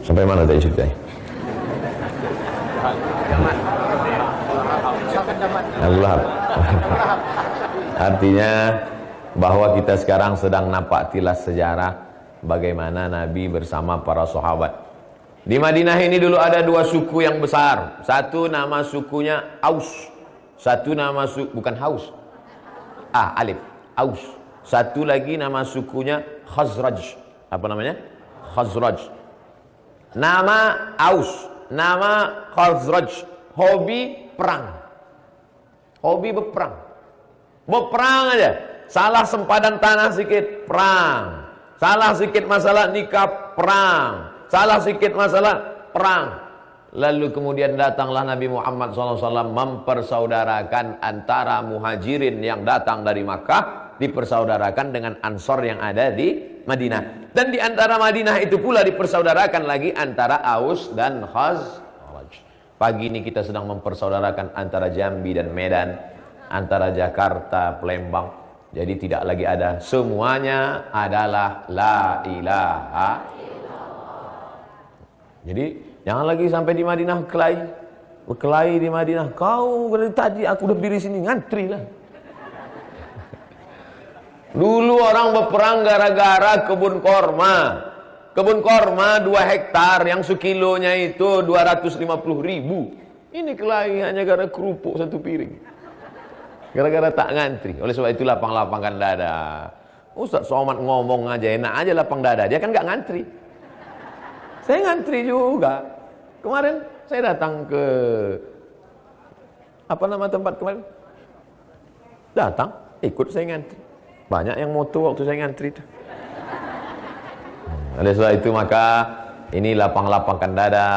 Sampai mana tadi ceritanya? Abu Lahab. Artinya bahwa kita sekarang sedang nampak tilas sejarah bagaimana Nabi bersama para sahabat. Di Madinah ini dulu ada dua suku yang besar. Satu nama sukunya Aus. Satu nama suku, bukan Haus. Alif, Aus. Satu lagi nama sukunya Khazraj. Apa namanya? Khazraj. Nama Aus, nama Khazraj. Hobi perang. Hobi berperang. Berperang aja. Salah sempadan tanah sedikit, perang. Salah sedikit masalah nikah, perang. Salah sedikit masalah, perang. Lalu kemudian datanglah Nabi Muhammad SAW mempersaudarakan antara muhajirin yang datang dari Makkah, dipersaudarakan dengan Ansor yang ada di Madinah. Dan di antara Madinah itu pula dipersaudarakan lagi antara Aus dan Khazraj. Pagi ini kita sedang mempersaudarakan antara Jambi dan Medan, antara Jakarta, Palembang. Jadi tidak lagi ada, semuanya adalah la ilaha illallah. Jadi jangan lagi sampai di Madinah berkelahi di Madinah. Kau dari tadi aku udah berdiri sini, ngantri lah. Dulu orang berperang gara-gara kebun korma. Kebun korma 2 hektar yang sekilonya itu 250.000. Ini kelahi hanya gara kerupuk 1 piring. Gara-gara tak ngantri. Oleh sebab itu lapang-lapangkan dada. Ustaz Somad ngomong aja enak aja lapang dada. Dia kan gak ngantri. Saya ngantri juga. Kemarin saya datang ke apa nama tempat kemarin? Datang, ikut saya ngantri. Banyak yang moto waktu saya ngantri itu. Oleh sebab itu maka ini lapang-lapangkan dada,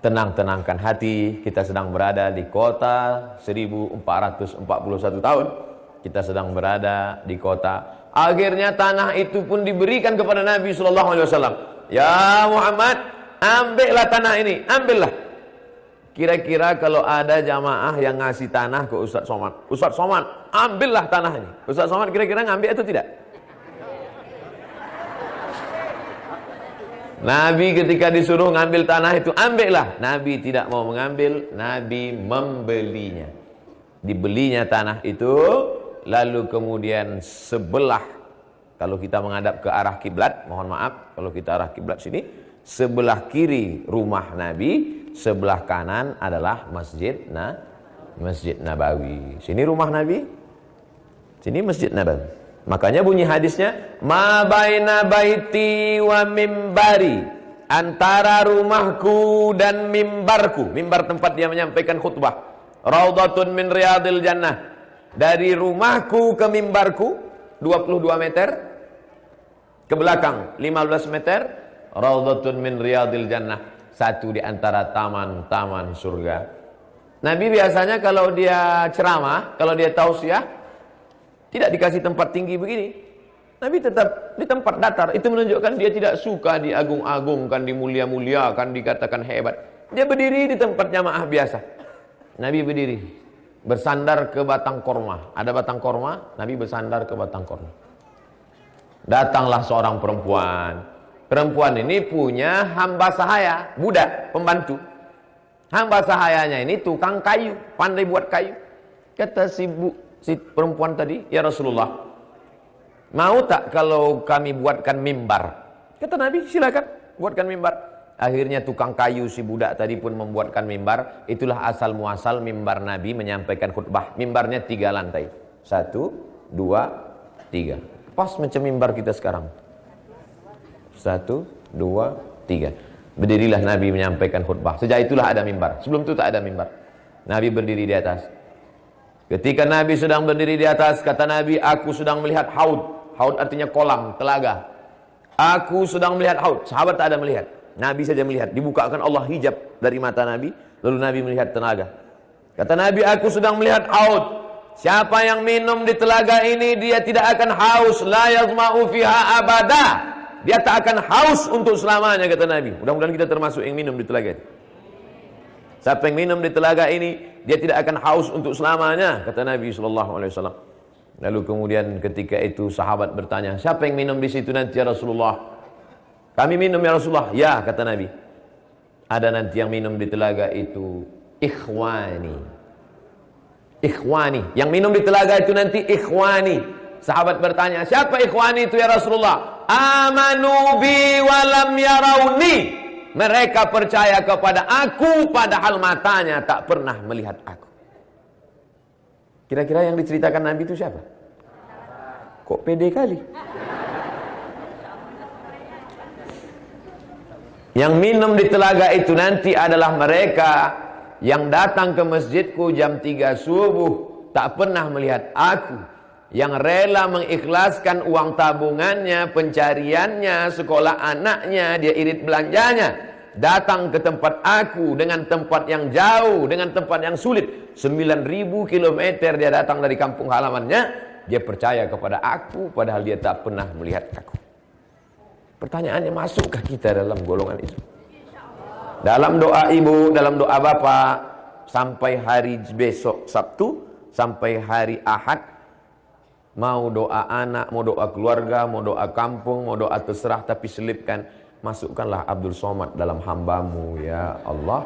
tenang-tenangkan hati. Kita sedang berada di kota 1441 tahun. Kita sedang berada di kota. Akhirnya tanah itu pun diberikan kepada Nabi SAW. Ya Muhammad, ambillah tanah ini, ambillah. Kira-kira kalau ada jamaah yang ngasih tanah ke Ustaz Somad, Ustaz Somad, ambillah tanah ini. Ustaz Somad kira-kira ngambil atau tidak? Nabi ketika disuruh ngambil tanah itu, ambillah. Nabi tidak mau mengambil, Nabi membelinya. Dibelinya tanah itu, lalu kemudian sebelah, kalau kita menghadap ke arah kiblat, mohon maaf, kalau kita arah kiblat sini, sebelah kiri rumah Nabi, sebelah kanan adalah Masjid Nabawi. Sini rumah Nabi, sini Masjid Nabawi. Makanya bunyi hadisnya, ma baina baiti wa mimbari, antara rumahku dan mimbarku. Mimbar tempat dia menyampaikan khutbah. Raudhatun min riyadil jannah. Dari rumahku ke mimbarku 22 meter, ke belakang 15 meter, raudhatun min riyadil jannah, satu di antara taman-taman surga. Nabi biasanya kalau dia ceramah, kalau dia tausiah, tidak dikasih tempat tinggi begini. Nabi tetap di tempat datar. Itu menunjukkan dia tidak suka diagung-agungkan, dimulia-muliakan, dikatakan hebat. Dia berdiri di tempat jamaah biasa. Nabi berdiri, bersandar ke batang korma. Ada batang korma, Nabi bersandar ke batang korma. Datanglah seorang perempuan. Perempuan ini punya hamba sahaya, budak, pembantu. Hamba sahayanya ini tukang kayu, pandai buat kayu. Kata si perempuan tadi, ya Rasulullah, mau tak kalau kami buatkan mimbar? Kata Nabi, silakan buatkan mimbar. Akhirnya tukang kayu si budak tadi pun membuatkan mimbar. Itulah asal muasal mimbar Nabi menyampaikan khutbah. Mimbarnya 3 lantai. 1, 2, 3. Pas macam mimbar kita sekarang. 1, 2, 3. Berdirilah Nabi menyampaikan khutbah. Sejak itulah ada mimbar. Sebelum itu tak ada mimbar. Nabi berdiri di atas. Ketika Nabi sedang berdiri di atas, kata Nabi, aku sedang melihat haud. Haud artinya kolam, telaga. Aku sedang melihat haud. Sahabat tak ada melihat. Nabi saja melihat. Dibukakan Allah hijab dari mata Nabi. Lalu Nabi melihat telaga. Kata Nabi, aku sedang melihat haud. Siapa yang minum di telaga ini, dia tidak akan haus. La yazma'u fiha abada. Dia tak akan haus untuk selamanya, kata Nabi. Mudah-mudahan kita termasuk yang minum di telaga itu. Siapa yang minum di telaga ini, dia tidak akan haus untuk selamanya, kata Nabi SAW. Lalu kemudian ketika itu sahabat bertanya, siapa yang minum di situ nanti ya Rasulullah? Kami minum ya Rasulullah. Ya, kata Nabi. Ada nanti yang minum di telaga itu ikhwani. Ikhwani. Yang minum di telaga itu nanti ikhwani. Sahabat bertanya, siapa ikhwani itu ya Rasulullah? Amanu bi walam yarawni. Mereka percaya kepada aku padahal matanya tak pernah melihat aku. Kira-kira yang diceritakan Nabi itu siapa? Kok pede kali? Yang minum di telaga itu nanti adalah mereka yang datang ke masjidku jam 3 subuh, tak pernah melihat aku, yang rela mengikhlaskan uang tabungannya, pencariannya, sekolah anaknya, dia irit belanjanya, datang ke tempat aku dengan tempat yang jauh, dengan tempat yang sulit. 9.000 kilometer dia datang dari kampung halamannya, dia percaya kepada aku padahal dia tak pernah melihat aku. Pertanyaannya, masukkah kita dalam golongan itu? Dalam doa ibu, dalam doa bapak, sampai hari besok Sabtu, sampai hari Ahad, mau doa anak, mau doa keluarga, mau doa kampung, mau doa terserah, tapi selipkan, masukkanlah Abdul Somad dalam hambamu ya Allah.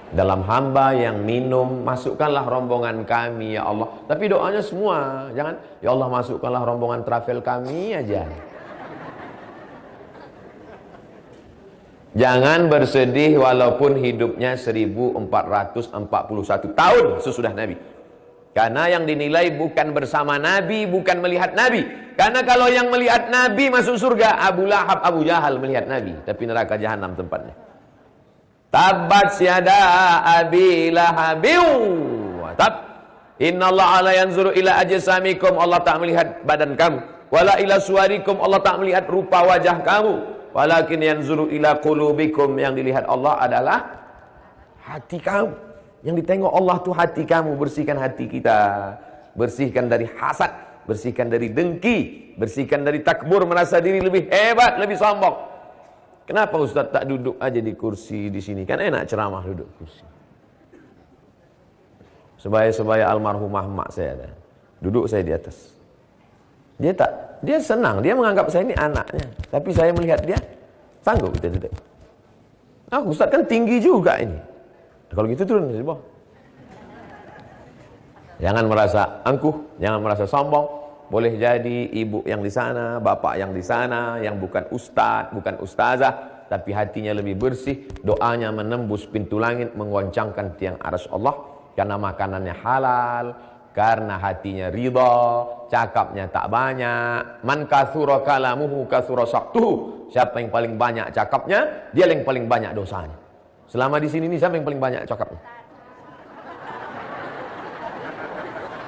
Dalam hamba yang minum, masukkanlah rombongan kami ya Allah. Tapi doanya semua, jangan ya Allah masukkanlah rombongan travel kami aja. Jangan bersedih walaupun hidupnya 1441 tahun sesudah Nabi. Karena yang dinilai bukan bersama Nabi, bukan melihat Nabi. Karena kalau yang melihat Nabi masuk surga, Abu Lahab, Abu Jahal melihat Nabi, tapi neraka jahanam tempatnya. Tabbat yada abi lahabin wa tab. Innallaha la yanzuru ila ajsamikum, Allah tak melihat badan kamu. Wala ila suwarikum, Allah tak melihat rupa wajah kamu. Walakin yanzuru ila qulubikum, yang dilihat Allah adalah hati kamu. Yang ditengok Allah tuh hati kamu. Bersihkan hati kita, bersihkan dari hasad, bersihkan dari dengki, bersihkan dari takbur, merasa diri lebih hebat, lebih sombong. Kenapa Ustaz tak duduk aja di kursi di sini? Kan enak ceramah duduk kursi. Sebaya-sebaya almarhumah mak saya ada. Duduk saya di atas. Dia senang, dia menganggap saya ini anaknya. Tapi saya melihat dia, sanggup kita duduk. Ustaz kan tinggi juga ini. Kalau gitu turun di bawah. Jangan merasa angkuh, jangan merasa sombong. Boleh jadi ibu yang di sana, bapak yang di sana, yang bukan ustaz, bukan ustazah, tapi hatinya lebih bersih, doanya menembus pintu langit, mengoncangkan tiang arsy Allah, karena makanannya halal, karena hatinya ridha, cakapnya tak banyak. Man katsura kalamuhu katsura saqtuhu. Siapa yang paling banyak cakapnya, dia yang paling banyak dosanya. Selama di sini siapa yang paling banyak cakapnya?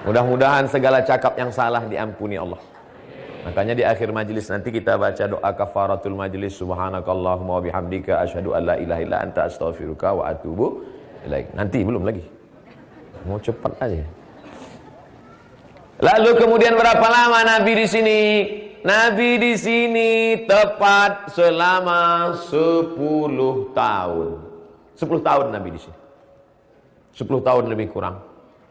Mudah-mudahan segala cakap yang salah diampuni Allah. Makanya di akhir majlis nanti kita baca doa kafaratul majlis. Subhanakallahumma wa bihamdika asyhadu an la ilaha illa anta astaghfiruka wa atubu ilaik. Nanti belum lagi. Mau cepat aja. Lalu kemudian berapa lama Nabi di sini? Nabi di sini tepat selama 10 tahun. 10 tahun Nabi di sini. 10 tahun lebih kurang.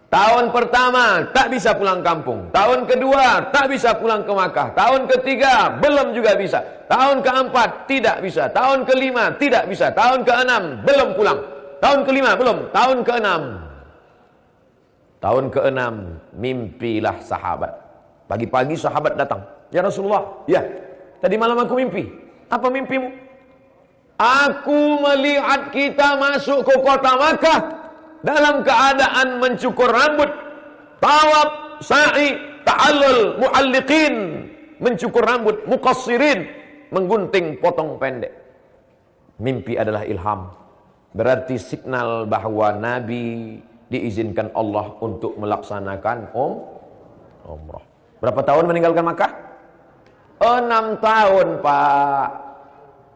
Tahun pertama tak bisa pulang kampung. Tahun kedua tak bisa pulang ke Makkah. Tahun ketiga belum juga bisa. Tahun keempat tidak bisa. Tahun kelima tidak bisa. Tahun keenam belum pulang. Tahun kelima belum. Tahun keenam. Tahun keenam mimpilah sahabat. Pagi-pagi sahabat datang. Ya Rasulullah, ya. Tadi malam aku mimpi. Apa mimpimu? Aku melihat kita masuk ke kota Makkah dalam keadaan mencukur rambut, tawaf, sa'i, ta'allul, mu'alliqin, mencukur rambut, muqassirin, menggunting potong pendek. Mimpi adalah ilham. Berarti signal bahwa Nabi diizinkan Allah untuk melaksanakan umrah. Berapa tahun meninggalkan Makkah? 6 tahun, Pak.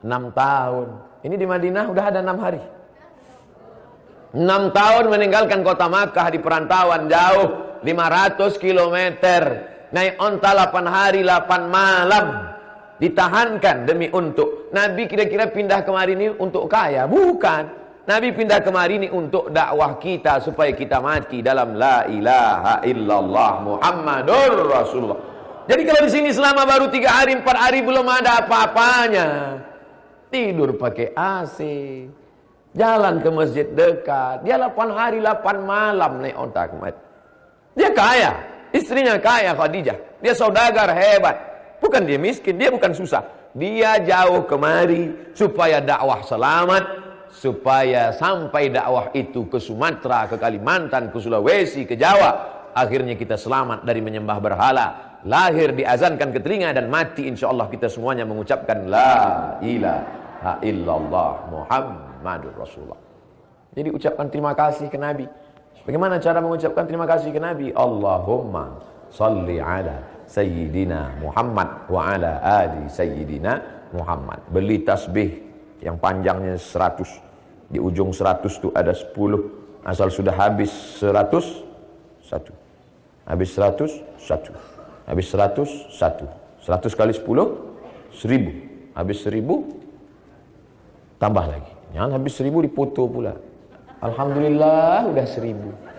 6 tahun. Ini di Madinah udah ada 6 hari. 6 tahun meninggalkan kota Makkah di perantauan jauh 500 km. Naik onta 8 hari 8 malam. Ditahankan demi untuk. Nabi kira-kira pindah kemari ini untuk kaya? Bukan. Nabi pindah kemari ini untuk dakwah kita supaya kita mati dalam la ilaha illallah Muhammadur Rasulullah. Jadi kalau di sini selama baru 3 hari 4 hari belum ada apa-apanya. tidur pakai AC, jalan ke masjid dekat. Dia 8 hari 8 malam naik onta ke masjid. Dia kaya, istrinya kaya Khadijah. Dia saudagar hebat. Bukan dia miskin, dia bukan susah. Dia jauh kemari supaya dakwah selamat, supaya sampai dakwah itu ke Sumatera, ke Kalimantan, ke Sulawesi, ke Jawa. Akhirnya kita selamat dari menyembah berhala. Lahir diazankan ke telinga dan mati insyaallah kita semuanya mengucapkan la ilaha illallah Muhammadur Rasulullah. Jadi ucapkan terima kasih ke Nabi. Bagaimana cara mengucapkan terima kasih ke Nabi? Allahumma salli ala Sayyidina Muhammad wa ala ali Sayyidina Muhammad. Beli tasbih yang panjangnya 100. Di ujung 100 itu ada 10. Asal sudah habis 100, 1. Habis 100, 1. Habis 100, 1. 100 kali 10, 1000. Habis 1000, tambah lagi. Jangan habis 1000 dipoto pula. Alhamdulillah udah 1000.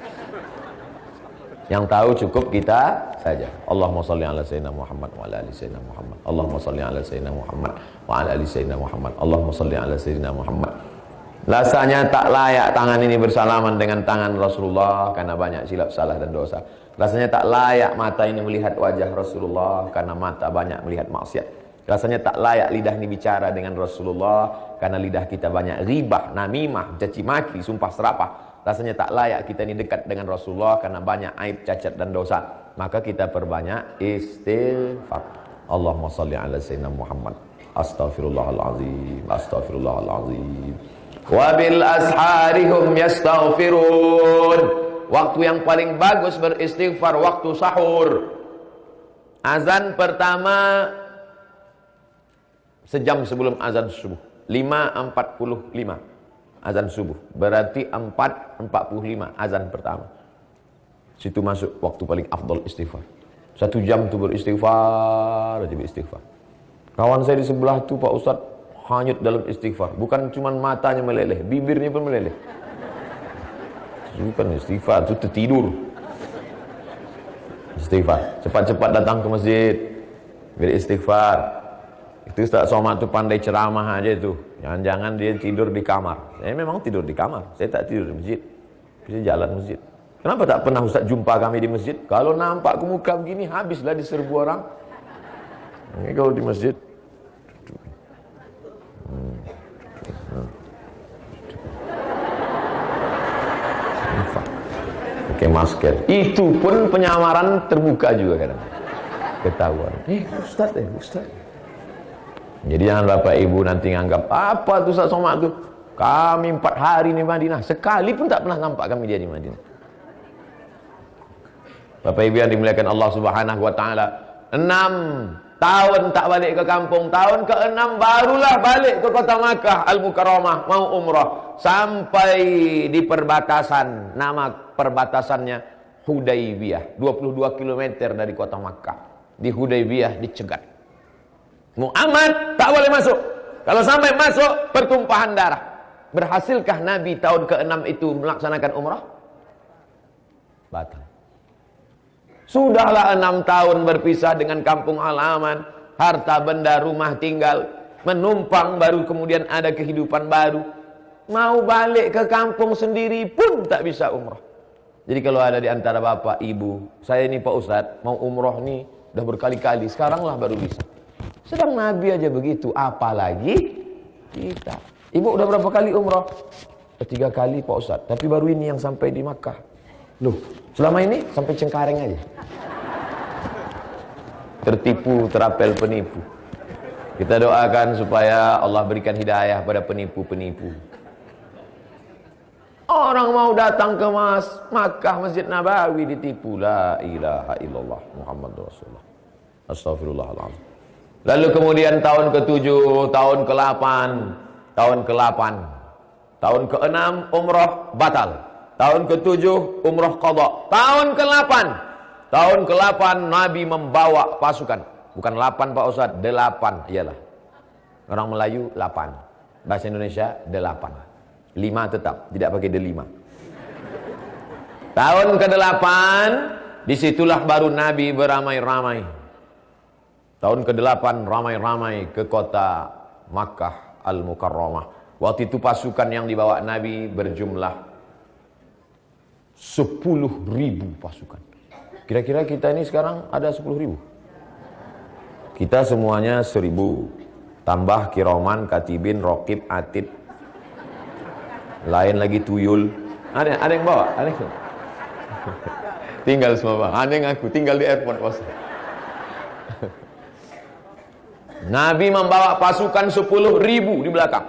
Yang tahu cukup kita saja. Allahumma salli ala sayyidina Muhammad wa ala ali sayyidina Muhammad. Allahumma salli ala sayyidina Muhammad wa ala ali sayyidina Muhammad. Allahumma salli ala sayyidina Muhammad. Rasanya tak layak tangan ini bersalaman dengan tangan Rasulullah karena banyak silap salah dan dosa. Rasanya tak layak mata ini melihat wajah Rasulullah karena mata banyak melihat maksiat. Rasanya tak layak lidah ini bicara dengan Rasulullah karena lidah kita banyak ghibah, namimah, caci maki, sumpah serapah. Rasanya tak layak kita ini dekat dengan Rasulullah karena banyak aib, cacat dan dosa. Maka kita perbanyak istighfar. Allahumma salli ala sayyidina Muhammad. Astaghfirullahalazim, astaghfirullahalazim. Wa bil asharihum yastaghfirun. Waktu yang paling bagus beristighfar waktu sahur. Azan pertama sejam sebelum azan subuh. 5.45 azan subuh. Berarti 4.45 azan pertama. Situ masuk waktu paling afdal istighfar. 1 jam tu beristighfar, aja beristighfar. Kawan saya di sebelah tu Pak Ustadz hanyut dalam istighfar. Bukan cuma matanya meleleh, bibirnya pun meleleh. Bukan istighfar, itu tertidur. Istighfar. Cepat-cepat datang ke masjid. Beristighfar. Itu Ustaz Somad itu pandai ceramah aja itu. Jangan-jangan dia tidur di kamar. Saya memang tidur di kamar. Saya tak tidur di masjid. Saya jalan masjid. Kenapa tak pernah Ustaz jumpa kami di masjid? Kalau nampak ke muka begini, habislah diserbu orang. Ini kalau di masjid. Pakai masker. Itu pun penyamaran terbuka juga kadang. Ketahuan. Ustaz Ustaz. Jadi jangan Bapak Ibu nanti nganggap apa tuh Ustaz Somad tuh. Kami 4 hari di Madinah. Sekali pun tak pernah nampak kami dia di Madinah. Bapak Ibu yang dimuliakan Allah Subhanahu wa taala. 6 tahun tak balik ke kampung. Tahun ke-6 barulah balik ke kota Makkah Al-Mukarramah mau umrah. Sampai di perbatasan. Nama perbatasannya Hudaybiyah. 22 km dari kota Makkah. Di Hudaybiyah dicegat. Muhammad tak boleh masuk. Kalau sampai masuk pertumpahan darah. Berhasilkah Nabi tahun ke-6 itu melaksanakan umrah? Batal. Sudahlah 6 tahun berpisah dengan kampung halaman, harta benda, rumah tinggal, menumpang baru kemudian ada kehidupan baru. Mau balik ke kampung sendiri pun tak bisa umrah. Jadi kalau ada di antara bapak, ibu, saya ini Pak Ustadz mau umrah nih udah berkali-kali, sekarang lah baru bisa. Sedang Nabi aja begitu, apalagi kita. Ibu udah berapa kali umrah? 3 kali Pak Ustadz, tapi baru ini yang sampai di Makkah. Loh, selama ini sampai Cengkareng aja. Tertipu, terapel penipu. Kita doakan supaya Allah berikan hidayah pada penipu-penipu. Orang mau datang ke Makkah, Masjid Nabawi ditipu. La ilaha illallah Muhammadur Rasulullah. Astaghfirullahaladzim. Lalu kemudian tahun ke-7, tahun ke-8, tahun ke-8, tahun ke-6 umrah batal. Tahun ke-7 umrah qadha. Tahun ke-8, tahun ke-8 Nabi membawa pasukan. Bukan 8 Pak Ustaz, 8. Iyalah. Orang Melayu 8. Bahasa Indonesia 8. 5 tetap, tidak pakai D5. Tahun ke-8, disitulah baru Nabi beramai-ramai. Tahun ke-8 ramai-ramai ke kota Makkah Al-Mukarramah. Waktu itu pasukan yang dibawa Nabi berjumlah 10.000 pasukan. Kira-kira kita ini sekarang ada 10.000. Kita semuanya 1.000. Tambah kiroman, katibin, rokib, atid. Lain lagi tuyul. Ada yang bawa? Ada yang bawa? Tinggal semua bang. Ada yang aku tinggal di airport bos. Nabi membawa pasukan 10.000 di belakang.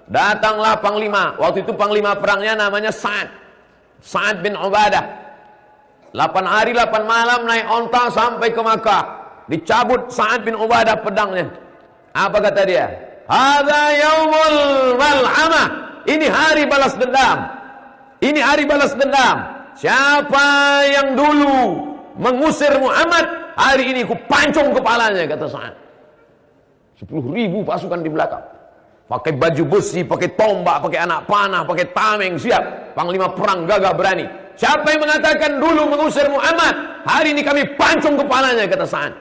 Datanglah panglima. Waktu itu panglima perangnya namanya Sa'ad bin Ubadah. 8 hari 8 malam naik onta sampai ke Makkah. Dicabut Sa'ad bin Ubadah pedangnya. Apa kata dia? Hadza yaumul malhamah. Ini hari balas dendam. Ini hari balas dendam. Siapa yang dulu mengusir Muhammad, hari ini ku pancung kepalanya, kata Sa'ad. 10.000 pasukan di belakang. Pakai baju besi, pakai tombak, pakai anak panah, pakai tameng, siap. Panglima perang gagah berani. Siapa yang mengatakan dulu mengusir Muhammad, hari ini kami pancung kepalanya, kata Sa'ad.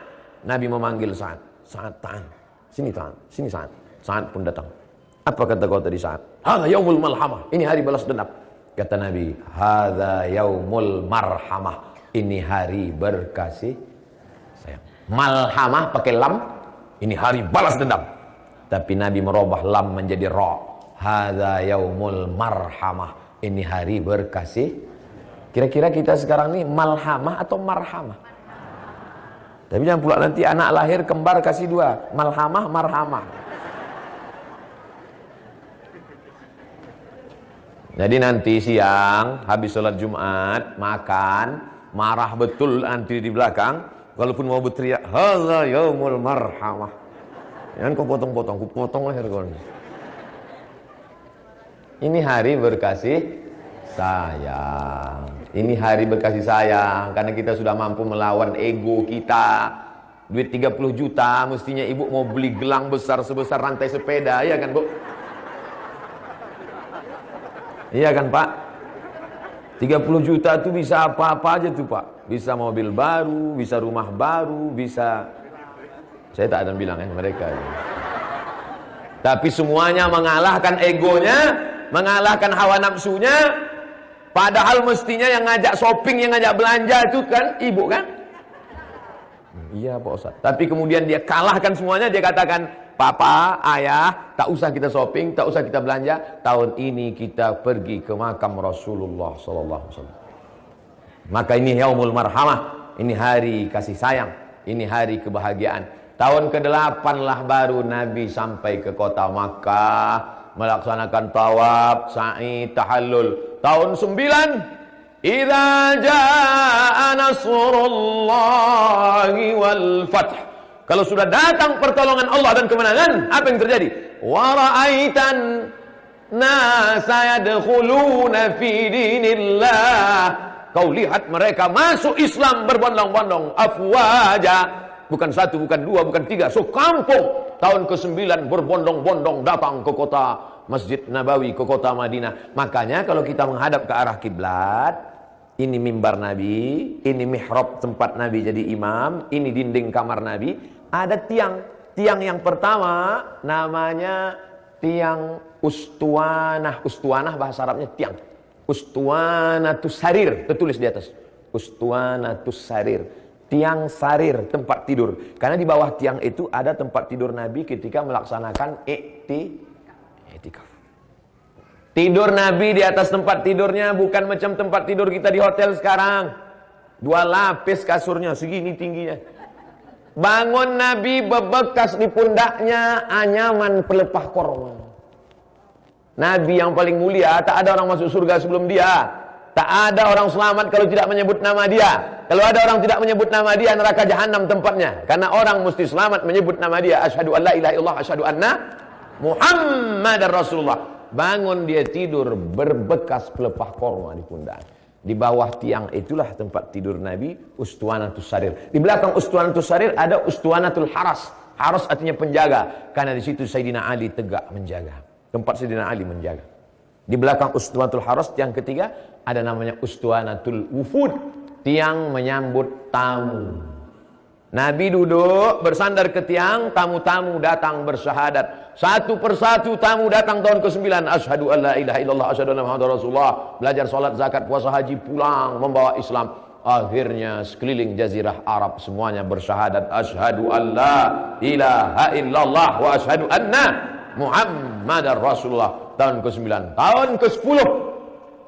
Nabi memanggil Sa'ad. Sa'ad, tahan. Sini tahan. Sini Sa'ad. Sa'ad pun datang. Apa kata kau tadi Sa'ad? Hadza yaumul malhamah. Ini hari balas dendam. Kata Nabi, hadza yaumul marhamah. Ini hari berkasih sayang. Malhamah pakai lam. Ini hari balas dendam. Tapi Nabi merubah lam menjadi ra. Hadza yaumul marhamah. Ini hari berkasih. Kira-kira kita sekarang ini malhamah atau marhamah? Tapi jangan pula nanti anak lahir kembar kasih dua. Malhamah, marhamah. Jadi nanti siang habis sholat Jumat makan, marah betul nanti di belakang. Walaupun mau berteriak, hadza yaumul marhamah. Jangan kau potong-potong, ku potong leher kau. Ini hari berkasih sayang. Ini hari berkasih sayang karena kita sudah mampu melawan ego kita. Duit 30 juta, mestinya ibu mau beli gelang besar sebesar rantai sepeda, ya kan, Bu? Iya kan Pak? 30 juta itu bisa apa-apa aja tuh Pak. Bisa mobil baru, bisa rumah baru, bisa... Saya tak ada bilang ya mereka. Tapi semuanya mengalahkan egonya, mengalahkan hawa nafsunya. Padahal mestinya yang ngajak shopping, yang ngajak belanja itu kan ibu kan? Iya Pak Ustaz. Tapi kemudian dia kalahkan semuanya, dia katakan, Papa, ayah, tak usah kita shopping, tak usah kita belanja. Tahun ini kita pergi ke makam Rasulullah SAW. Maka ini yaumul marhamah. Ini hari kasih sayang. Ini hari kebahagiaan. Tahun ke-8 lah baru Nabi sampai ke kota Makkah, melaksanakan tawaf, sa'i, tahallul. Tahun 9, idza jaa nasrullahi wal fath. Kalau sudah datang pertolongan Allah dan kemenangan, apa yang terjadi? Wa ra'aitan nasa yadkhuluna fi dinillah. Kau lihat mereka masuk Islam berbondong-bondong, afwaja. Bukan satu, bukan dua, bukan tiga, sekampung. Tahun ke-9 berbondong-bondong datang ke kota Masjid Nabawi, ke kota Madinah. Makanya kalau kita menghadap ke arah kiblat, ini mimbar Nabi, ini mihrab tempat Nabi jadi imam, ini dinding kamar Nabi, ada tiang. Tiang yang pertama namanya tiang ustuanah. Ustuanah bahasa Arabnya tiang. Ustuanatus sarir, tertulis di atas. Ustuanatus sarir. Tiang sarir, tempat tidur. Karena di bawah tiang itu ada tempat tidur Nabi ketika melaksanakan iktikaf. Tidur Nabi di atas tempat tidurnya bukan macam tempat tidur kita di hotel sekarang. 2 lapis kasurnya, segini tingginya. Bangun Nabi bebekas di pundaknya anyaman pelepah korma. Nabi yang paling mulia, tak ada orang masuk surga sebelum dia. Tak ada orang selamat kalau tidak menyebut nama dia. Kalau ada orang tidak menyebut nama dia, neraka jahanam tempatnya. Karena orang mesti selamat menyebut nama dia. Asyhadu an la ilaha illallah, asyhadu anna Muhammadar Rasulullah. Bangun dia tidur berbekas pelepah korma di pundak. Di bawah tiang itulah tempat tidur Nabi, Ustuanatus Sarir. Di belakang Ustuanatus Sarir ada Ustuanatul Haras. Haras artinya penjaga. Karena di situ Sayyidina Ali tegak menjaga. Tempat Sayyidina Ali menjaga. Di belakang Ustuanatul Haras, tiang ketiga, ada namanya Ustuanatul Wufud. Tiang menyambut tamu. Nabi duduk bersandar ke tiang, tamu-tamu datang bersyahadat. Satu persatu tamu datang tahun ke-9. Asyhadu an la ilaha illallah, asyhadu anna Muhammadar Rasulullah. Belajar salat, zakat, puasa, haji, pulang membawa Islam. Akhirnya sekeliling jazirah Arab semuanya bersyahadat asyhadu an la ilaha illallah wa asyhadu anna Muhammadar Rasulullah. Tahun ke-9. Tahun ke-10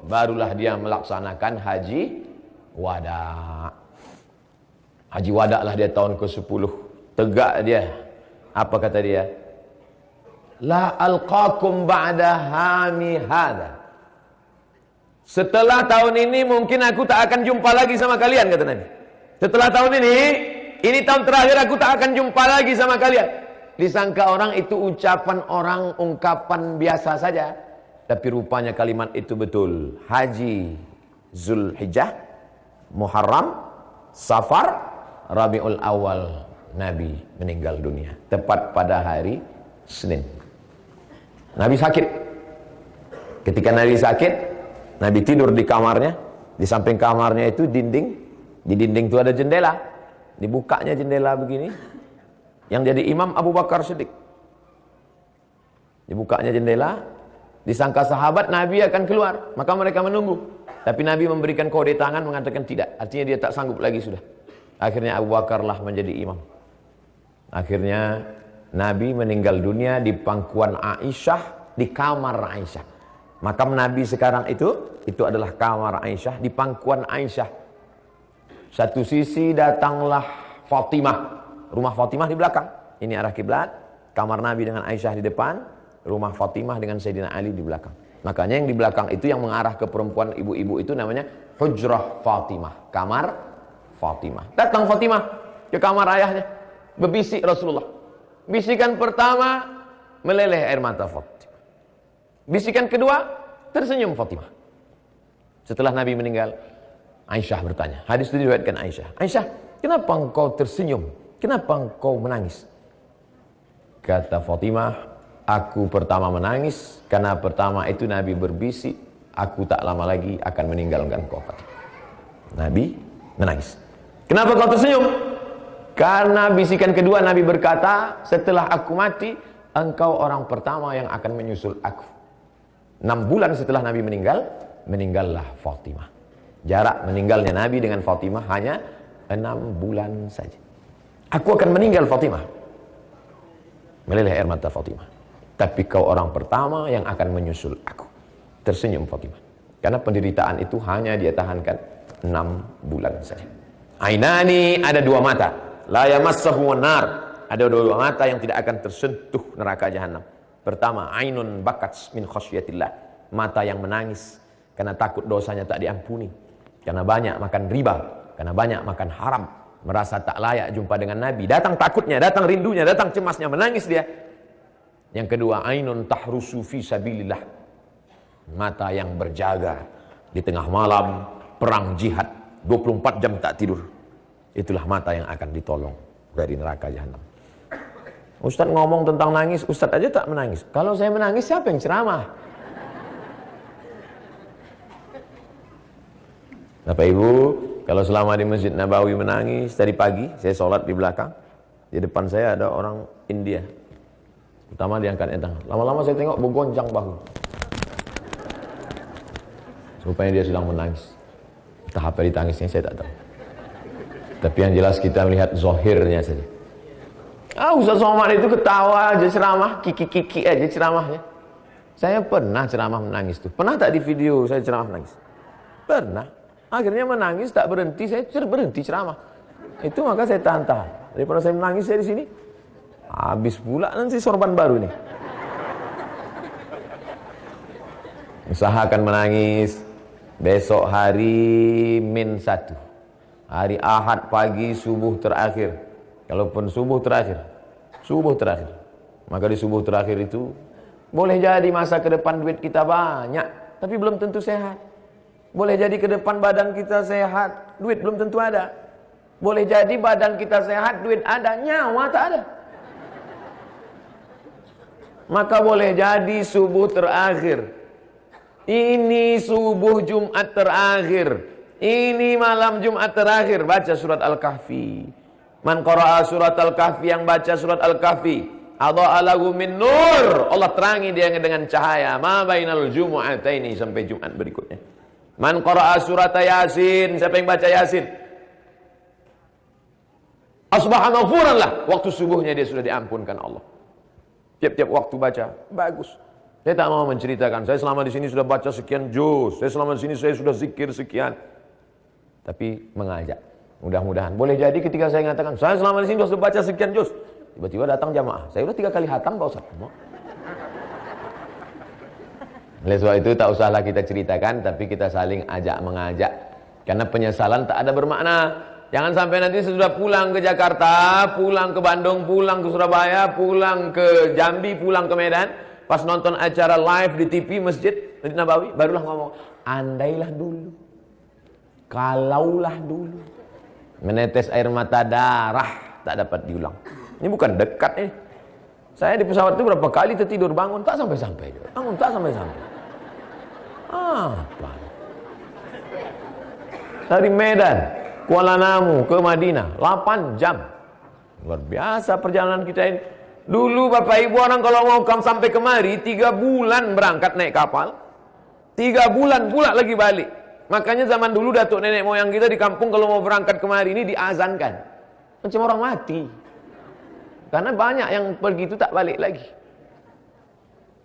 barulah dia melaksanakan haji wada. Haji wada lah dia tahun ke-10. Tegak dia. Apa kata dia? La alqakum ba'da hami hadha. Setelah tahun ini mungkin aku tak akan jumpa lagi sama kalian, kata Nabi. Setelah tahun ini tahun terakhir aku tak akan jumpa lagi sama kalian. Disangka orang itu ucapan orang, ungkapan biasa saja. Tapi rupanya kalimat itu betul. Haji Zulhijjah, Muharram, Safar, Rabiul Awal, Nabi meninggal dunia. Tepat pada hari Senin. Nabi sakit. Ketika Nabi sakit, Nabi tidur di kamarnya. Di samping kamarnya itu dinding. Di dinding itu ada jendela. Dibukanya jendela begini. Yang jadi imam Abu Bakar Siddiq. Dibukanya jendela. Disangka sahabat Nabi akan keluar. Maka mereka menunggu. Tapi Nabi memberikan kode tangan mengatakan tidak. Artinya dia tak sanggup lagi sudah. Akhirnya Abu Bakar lah menjadi imam. Akhirnya Nabi meninggal dunia di pangkuan Aisyah, di kamar Aisyah. Makam Nabi sekarang itu adalah kamar Aisyah, di pangkuan Aisyah. Satu sisi datanglah Fatimah, rumah Fatimah di belakang. Ini arah kiblat, kamar Nabi dengan Aisyah di depan, rumah Fatimah dengan Sayyidina Ali di belakang. Makanya yang di belakang itu yang mengarah ke perempuan ibu-ibu itu namanya Hujrah Fatimah, kamar Fatimah. Datang Fatimah ke kamar ayahnya, berbisik Rasulullah. Bisikan pertama, meleleh air mata Fatimah. Bisikan kedua, tersenyum Fatimah. Setelah Nabi meninggal, Aisyah bertanya. Hadis itu diriwayatkan Aisyah. Aisyah, kenapa engkau tersenyum? Kenapa engkau menangis? Kata Fatimah, aku pertama menangis karena pertama itu Nabi berbisik, aku tak lama lagi akan meninggalkan kau Fatimah. Nabi menangis. Kenapa kau tersenyum? Karena bisikan kedua Nabi berkata, setelah aku mati, engkau orang pertama yang akan menyusul aku. 6 bulan setelah Nabi meninggal, meninggallah Fatimah. Jarak meninggalnya Nabi dengan Fatimah hanya 6 bulan saja. Aku akan meninggal Fatimah. Meleleh air mata Fatimah. Tapi kau orang pertama yang akan menyusul aku. Tersenyum Fatimah. Karena penderitaan itu hanya dia tahankan 6 bulan saja. Ainani, ada 2 mata. La yamassahu nar, ada 2 mata yang tidak akan tersentuh neraka jahanam. Pertama, ainun bakat min khasyatillah, mata yang menangis karena takut dosanya tak diampuni, karena banyak makan riba, karena banyak makan haram, merasa tak layak jumpa dengan Nabi. Datang takutnya, datang rindunya, datang cemasnya, menangis dia. Yang kedua, ainun tahrusu fi sabilillah, mata yang berjaga di tengah malam perang jihad 24 jam tak tidur. Itulah mata yang akan ditolong dari neraka jahanam. Ustaz ngomong tentang nangis, Ustaz aja tak menangis. Kalau saya menangis, siapa yang ceramah? Bapak Ibu, kalau selama di Masjid Nabawi menangis, tadi pagi saya sholat di belakang, di depan saya ada orang India. Pertama diangkatnya tangan. Lama-lama saya tengok bergoncang bahu. Rupanya dia sedang menangis. Entah apa ditangisnya saya tak tahu. Tapi yang jelas kita melihat zohirnya saja. Ustaz Somad itu ketawa aja ceramah, kiki-kiki aja ceramahnya. Saya pernah ceramah menangis tuh. Pernah tak di video saya ceramah menangis? Pernah. Akhirnya menangis tak berhenti, saya berhenti ceramah. Itu maka saya tahan-tahan. Daripada saya menangis saya di sini, habis pula nanti sorban baru nih. Usahakan menangis. Besok hari min 1. Hari Ahad pagi subuh terakhir. Kalaupun subuh terakhir. Maka di subuh terakhir itu boleh jadi masa ke depan duit kita banyak, tapi belum tentu sehat. Boleh jadi ke depan badan kita sehat, duit belum tentu ada. Boleh jadi badan kita sehat, duit ada, nyawa tak ada. Maka boleh jadi subuh terakhir. Ini subuh Jumat terakhir. Ini malam Jumat terakhir, baca surat Al-Kahfi. Man qara'a surat Al-Kahfi, yang baca surat Al-Kahfi, adha'a lahu min nur. Allah terangi dia dengan cahaya. Ma bainal jumu'ataini, sampai Jumat berikutnya. Man qara'a surat Yasin, siapa yang baca Yasin, asbaha maghfuran lah, waktu subuhnya dia sudah diampunkan Allah. Tiap-tiap waktu baca, bagus. Saya tak mau menceritakan, saya selama di sini sudah baca sekian juz, saya selama di sini saya sudah zikir sekian. Tapi mengajak, mudah-mudahan. Boleh jadi ketika saya mengatakan, saya selama di sini sudah baca sekian juz, tiba-tiba datang jamaah, saya sudah 3 kali khatam Pak Ustaz. Oleh sebab itu tak usahlah kita ceritakan, tapi kita saling ajak mengajak. Karena penyesalan tak ada bermakna. Jangan sampai nanti sudah pulang ke Jakarta, pulang ke Bandung, pulang ke Surabaya, pulang ke Jambi, pulang ke Medan, pas nonton acara live di TV Masjid Nabawi, barulah ngomong, andailah dulu, kalaulah dulu. Menetes air mata darah, tak dapat diulang. Ini bukan dekat ini. Saya di pesawat itu berapa kali tertidur, bangun tak sampai-sampai. Bangun tak sampai-sampai. Apa? Dari Medan, Kuala Namu ke Madinah 8 jam. Luar biasa perjalanan kita ini. Dulu Bapak Ibu orang kalau mau sampai kemari 3 bulan berangkat naik kapal, 3 bulan pula lagi balik. Makanya zaman dulu datuk nenek moyang kita di kampung kalau mau berangkat kemari ini diazankan, macam orang mati. Karena banyak yang pergi itu tak balik lagi.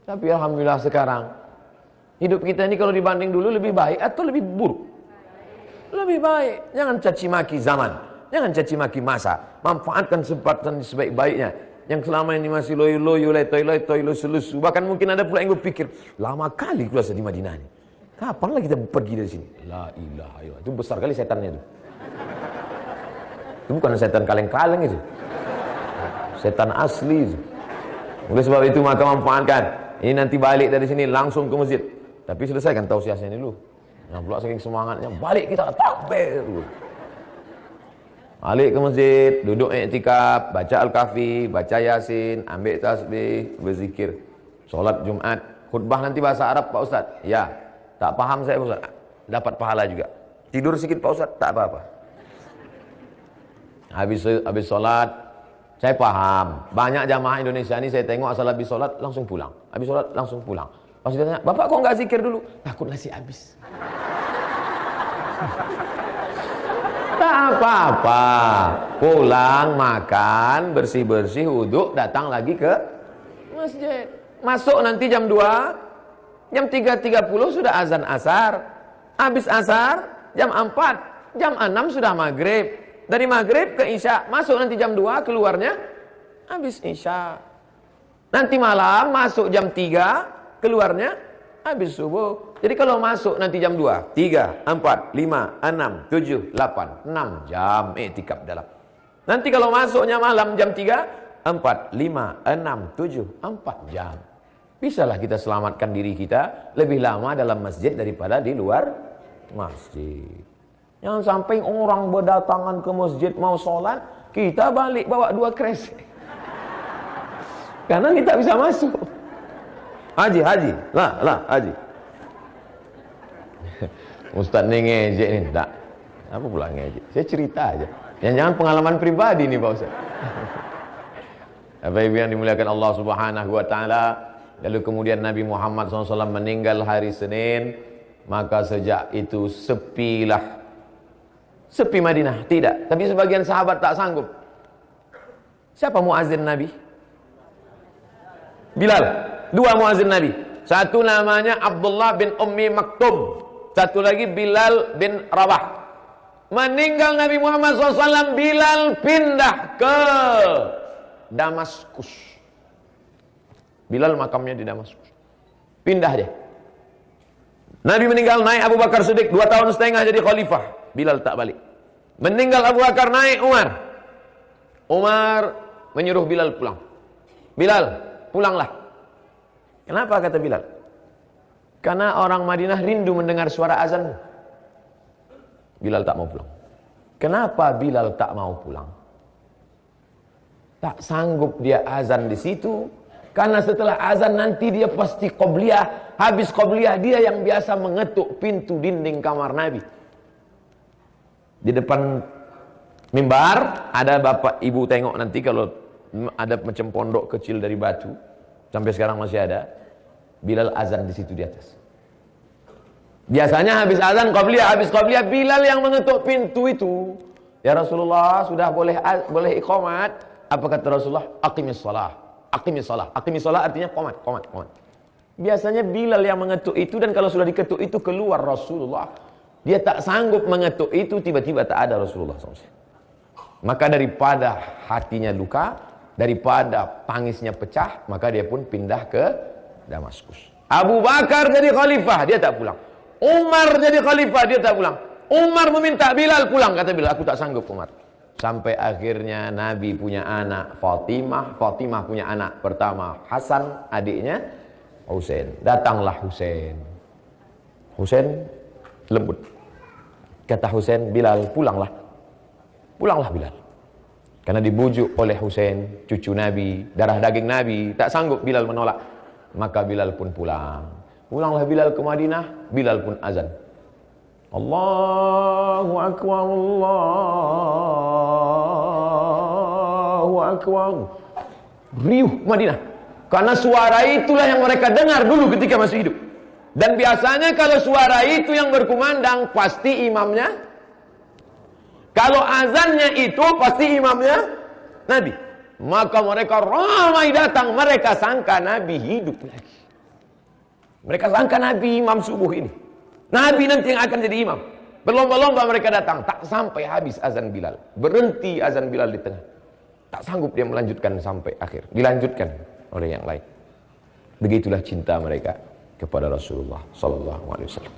Tapi alhamdulillah sekarang hidup kita ini kalau dibanding dulu lebih baik atau lebih buruk? Lebih baik. Jangan caci maki zaman, jangan caci maki masa. Manfaatkan kesempatan sebaik-baiknya. Yang selama ini masih loyo-loyo, letoy-letoy, selusu. Bahkan mungkin ada pula yang berpikir, lama kali kuasa di Madinah ini. Kapanlah kita pergi dari sini? La ilaha illallah. Itu besar kali setannya itu. Itu bukan setan kaleng-kaleng itu. Setan asli itu. Oleh sebab itu maka manfaatkan. Ini nanti balik dari sini langsung ke masjid. Tapi selesaikan tausiahnya dulu. Yang pula saking semangatnya, balik kita takbir. Balik ke masjid, duduk iktikaf, baca Al-Kahfi, baca Yasin, ambil tasbih, berzikir. Solat Jumat, khutbah nanti bahasa Arab Pak Ustaz. Ya, tak paham saya Pak Ustaz. Dapat pahala juga. Tidur sedikit Pak Ustaz, tak apa-apa. Habis solat, saya paham. Banyak jamaah Indonesia ini saya tengok asal habis solat langsung pulang. Habis solat langsung pulang. Pas dia tanya, Bapak kok nggak zikir dulu? Takut nasi habis. Tak apa-apa. Pulang, makan, bersih-bersih, wudhu, datang lagi ke masjid. Masuk nanti jam 2, jam 3.30 sudah azan asar. Habis asar, jam 4, jam 6 sudah maghrib. Dari maghrib ke isya. Masuk nanti jam 2, keluarnya habis isya. Nanti malam masuk jam 3, keluarnya habis subuh. Jadi kalau masuk nanti jam 2, 3, 4, 5, 6, 7, 8, 6 jam iktikaf dalam. Nanti kalau masuknya malam jam 3, 4, 5, 6, 7, 4 jam. Bisalah kita selamatkan diri kita lebih lama dalam masjid daripada di luar masjid. Jangan sampai orang berdatangan ke masjid mau sholat, kita balik bawa 2 kresek. Karena kita bisa masuk. Haji, haji. Ustaz ni ngejek ni, tak. Apa pula ngejek? Saya cerita aja. Jangan pengalaman pribadi ni Pak Ustaz. Apa yang dimuliakan Allah Subhanahu wa taala. Lalu kemudian Nabi Muhammad SAW meninggal hari Senin, maka sejak itu sepilah. Sepi Madinah, tidak. Tapi sebagian sahabat tak sanggup. Siapa muazin Nabi? Bilal. 2 muazin Nabi. Satu namanya Abdullah bin Ummi Maktum. Satu lagi Bilal bin Rabah. Meninggal Nabi Muhammad SAW, Bilal pindah ke Damaskus. Bilal makamnya di Damaskus. Pindah dia. Nabi meninggal, naik Abu Bakar Siddiq 2 tahun setengah jadi khalifah. Bilal tak balik. Meninggal Abu Bakar, naik Umar. Umar menyuruh Bilal pulang. Bilal, pulanglah. Kenapa kata Bilal? Karena orang Madinah rindu mendengar suara azanmu. Bilal tak mau pulang. Kenapa Bilal tak mau pulang? Tak sanggup dia azan di situ. Karena setelah azan nanti dia pasti qobliyah. Habis qobliyah dia yang biasa mengetuk pintu dinding kamar Nabi. Di depan mimbar ada bapak ibu tengok nanti kalau ada macam pondok kecil dari batu, sampai sekarang masih ada. Bilal azan di situ di atas. Biasanya habis azan habis qabliyah Bilal yang mengetuk pintu itu. Ya Rasulullah, sudah boleh iqamat. Apa kata Rasulullah? Aqimis shalah. Aqimis shalah. Aqimis shalah artinya qomat. Biasanya Bilal yang mengetuk itu, dan kalau sudah diketuk itu keluar Rasulullah. Dia tak sanggup mengetuk itu, tiba-tiba tak ada Rasulullah SAW. Maka daripada hatinya luka, daripada tangisnya pecah, maka dia pun pindah ke Damaskus. Abu Bakar jadi khalifah, dia tak pulang. Umar jadi khalifah, dia tak pulang. Umar meminta Bilal pulang, kata Bilal, aku tak sanggup Umar. Sampai akhirnya Nabi punya anak Fatimah, Fatimah punya anak pertama Hasan, adiknya Husain. Datanglah Husain. Husain lembut. Kata Husain, Bilal pulanglah. Pulanglah Bilal. Karena dibujuk oleh Husain, cucu Nabi, darah daging Nabi, tak sanggup Bilal menolak. Maka Bilal pun pulang. Pulanglah Bilal ke Madinah, Bilal pun azan. Allahu Akbar, Allahu Akbar. Riuh Madinah. Karena suara itulah yang mereka dengar dulu ketika masih hidup. Dan biasanya kalau suara itu yang berkumandang, pasti imamnya. Kalau azannya itu, pasti imamnya Nabi. Maka mereka ramai datang, mereka sangka Nabi hidup lagi. Mereka sangka Nabi imam subuh ini. Nabi nanti yang akan jadi imam. Berlomba-lomba mereka datang, tak sampai habis azan Bilal. Berhenti azan Bilal di tengah. Tak sanggup dia melanjutkan sampai akhir. Dilanjutkan oleh yang lain. Begitulah cinta mereka kepada Rasulullah sallallahu alaihi wasallam.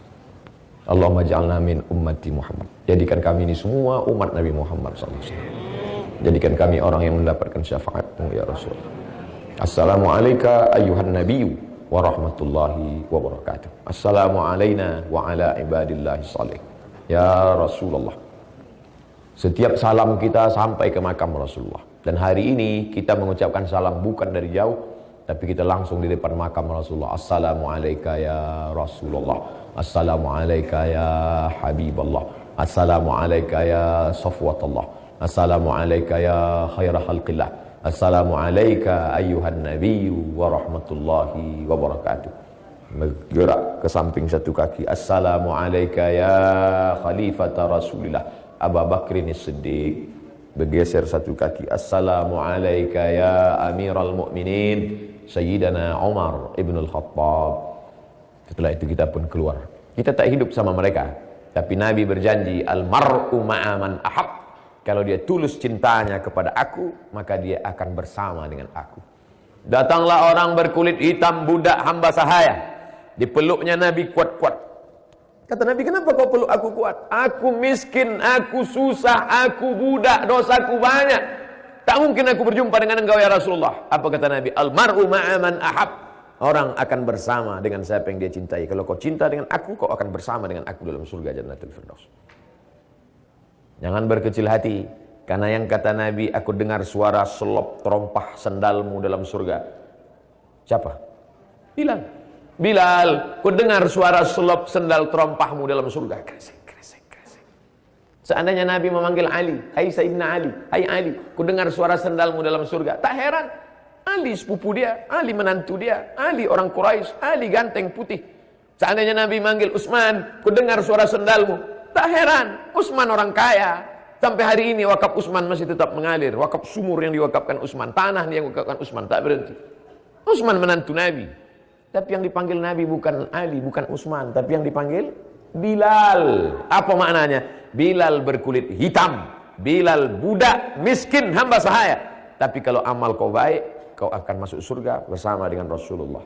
Allahumma ja'alna min ummati Muhammad. Jadikan kami ini semua umat Nabi Muhammad sallallahu alaihi wasallam. Jadikan kami orang yang mendapatkan syafaat-Mu ya Rasulullah. Assalamu alayka ayyuhan nabiyyu wa rahmatullahi wa barakatuh. Assalamu alayna wa ala ibadillahi salih. Ya Rasulullah. Setiap salam kita sampai ke makam Rasulullah. Dan hari ini kita mengucapkan salam bukan dari jauh, tapi kita langsung di depan makam Rasulullah. Assalamu alayka ya Rasulullah. Assalamu alayka ya Habiballah. Assalamu alayka ya Safwatullah. Assalamu alayka ya khaira khalqillah. Assalamu alayka ayyuhan nabiyyu wa rahmatullahi wa barakatuh. Bergerak ke samping satu kaki. Assalamu alayka ya khalifata Rasulillah Abu Bakrin As-Siddiq. Bergeser satu kaki. Assalamu alayka ya amiral mu'minin Sayyidina Umar ibn al-Khattab. Setelah itu kita pun keluar. Kita tak hidup sama mereka, tapi Nabi berjanji, al-mar'u ma'aman ahab. Kalau dia tulus cintanya kepada aku, maka dia akan bersama dengan aku. Datanglah orang berkulit hitam, budak hamba sahaya. Dipeluknya Nabi kuat-kuat. Kata Nabi, kenapa kau peluk aku kuat? Aku miskin, aku susah, aku budak, dosaku banyak. Tak mungkin aku berjumpa dengan engkau ya Rasulullah. Apa kata Nabi? Al-mar'u ma'aman ahab. Orang akan bersama dengan siapa yang dia cintai. Kalau kau cinta dengan aku, kau akan bersama dengan aku dalam surga Jannatul Firdaus. Jangan berkecil hati, karena yang kata Nabi, aku dengar suara selop terompah sandalmu dalam surga. Siapa? Bilal. Bilal, ku dengar suara selop sandal terompahmu dalam surga. Kresek, kresek, kresek. Seandainya Nabi memanggil Ali, hai Sayyidina Ali, hai Ali, ku dengar suara sandalmu dalam surga. Tak heran, Ali sepupu dia, Ali menantu dia, Ali orang Quraisy, Ali ganteng putih. Seandainya Nabi manggil Utsman, ku dengar suara sandalmu. Tak heran, Utsman orang kaya. Sampai hari ini wakaf Utsman masih tetap mengalir. Wakaf sumur yang diwakafkan Utsman, tanah yang diwakafkan Utsman, tak berhenti. Utsman menantu Nabi. Tapi yang dipanggil Nabi bukan Ali, bukan Utsman, tapi yang dipanggil Bilal. Apa maknanya? Bilal berkulit hitam, Bilal budak, miskin, hamba sahaya. Tapi kalau amal kau baik, kau akan masuk surga bersama dengan Rasulullah